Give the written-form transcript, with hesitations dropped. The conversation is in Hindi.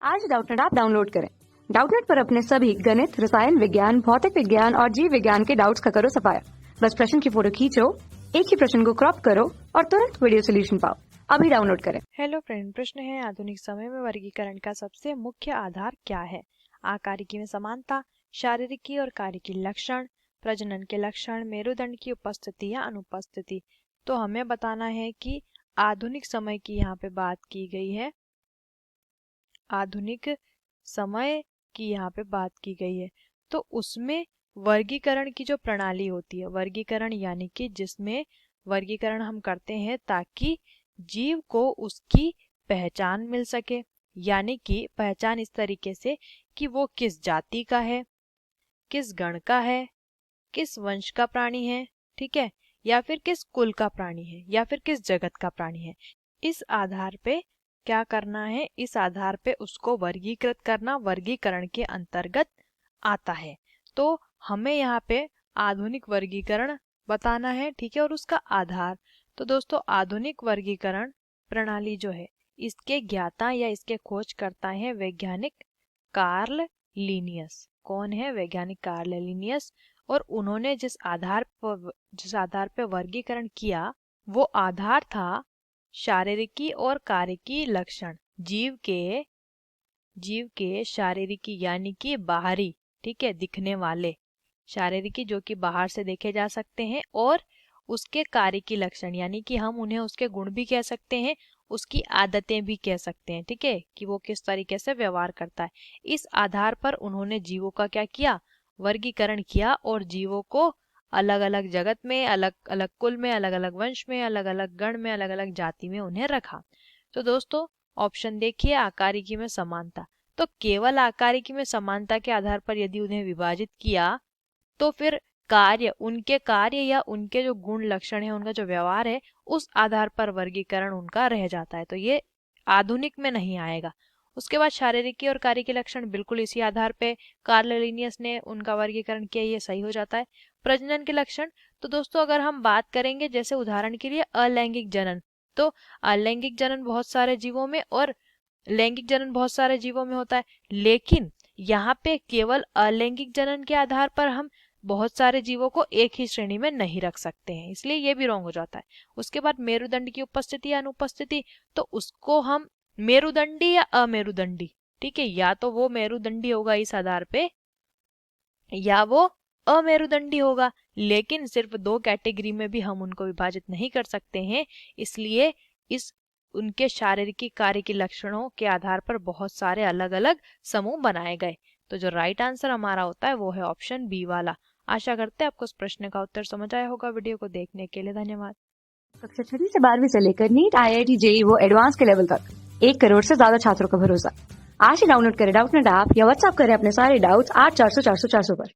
आज डाउटनेट ऐप डाउनलोड करें। डाउटनेट पर अपने सभी गणित, रसायन विज्ञान, भौतिक विज्ञान और जीव विज्ञान के डाउट्स का करो सफाया। बस प्रश्न की फोटो खींचो, एक ही प्रश्न को क्रॉप करो और तुरंत वीडियो सोल्यूशन पाओ। अभी डाउनलोड करें। हेलो फ्रेंड, प्रश्न है आधुनिक समय में वर्गीकरण का सबसे मुख्य आधार क्या है? आकारिकी में समानता, शारीरिकी और कारिकी लक्षण, प्रजनन के लक्षण, मेरुदंड की उपस्थिति या अनुपस्थिति। तो हमें बताना है कि आधुनिक समय की यहाँ पे बात की गई है। आधुनिक समय की यहाँ पे बात की गई है तो उसमें वर्गीकरण की जो प्रणाली होती है, वर्गीकरण यानी कि जिसमें वर्गीकरण हम करते हैं ताकि जीव को उसकी पहचान मिल सके, यानी कि पहचान इस तरीके से कि वो किस जाति का है, किस गण का है, किस वंश का प्राणी है, ठीक है, या फिर किस कुल का प्राणी है, या फिर किस जगत का प्राणी है। इस आधार पे क्या करना है, इस आधार पे उसको वर्गीकृत करना वर्गीकरण के अंतर्गत आता है। तो हमें यहाँ पे आधुनिक वर्गीकरण बताना है, ठीक है, और उसका आधार। तो दोस्तों, आधुनिक वर्गीकरण प्रणाली जो है इसके ज्ञाता या इसके खोजकर्ता है वैज्ञानिक कार्ल लीनियस। कौन है? वैज्ञानिक कार्ल लीनियस। और उन्होंने जिस आधार पे वर्गीकरण किया वो आधार था शारीरिकी और कारिकी लक्षण। जीव के शारीरिकी यानी कि बाहरी, ठीक है, दिखने वाले शारीरिकी जो कि बाहर से देखे जा सकते हैं, और उसके कारिकी लक्षण यानी कि हम उन्हें उसके गुण भी कह सकते हैं, उसकी आदतें भी कह सकते हैं, ठीक है, कि वो किस तरीके से व्यवहार करता है। इस आधार पर उन्होंने जीवों का क्या किया? वर्गीकरण किया और जीवों को अलग अलग जगत में, अलग अलग कुल में, अलग अलग वंश में, अलग अलग गण में, अलग अलग जाति में उन्हें रखा। तो दोस्तों, ऑप्शन देखिए, आकारिकी में समानता। तो केवल आकारिकी में समानता के आधार पर यदि उन्हें विभाजित किया तो फिर उनके कार्य या उनके जो गुण लक्षण है, उनका जो व्यवहार है, उस आधार पर वर्गीकरण उनका रह जाता है। तो ये आधुनिक में नहीं आएगा। उसके बाद शारीरिकी और कारिकी लक्षण बिल्कुल इसी आधार पे कार्ल लीनियस ने उनका वर्गीकरण किया, ये सही हो जाता है। प्रजनन के लक्षण, तो दोस्तों अगर हम बात करेंगे जैसे उदाहरण के लिए अलैंगिक जनन, तो अलैंगिक जनन बहुत सारे जीवों में और लैंगिक जनन बहुत सारे जीवों में होता है, लेकिन यहाँ पे केवल अलैंगिक जनन के आधार पर हम बहुत सारे जीवों को एक ही श्रेणी में नहीं रख सकते हैं, इसलिए ये भी रॉन्ग हो जाता है। उसके बाद मेरुदंड की उपस्थिति या अनुपस्थिति, तो उसको हम मेरुदंडी या अमेरुदंडी, ठीक है, या तो वो मेरुदंडी होगा इस आधार पे या वो अमेरुदंडी होगा, लेकिन सिर्फ दो कैटेगरी में भी हम उनको विभाजित नहीं कर सकते हैं। इसलिए इस उनके शारीरिक कार्य के लक्षणों के आधार पर बहुत सारे अलग अलग समूह बनाए गए। तो जो राइट आंसर हमारा होता है वो है ऑप्शन बी वाला। आशा करते हैं आपको इस प्रश्न का उत्तर समझ आया होगा। वीडियो को देखने के लिए धन्यवाद। कक्षा 6 से 12वीं से लेकर नीट, IIT, JEE वो एडवांस के लेवल तक 1 करोड़ से ज्यादा छात्रों का भरोसा। आज ही डाउनलोड करें डाउटनेट ऐप या व्हाट्सएप करें अपने सारे डाउट्स 8400 400 400 पर।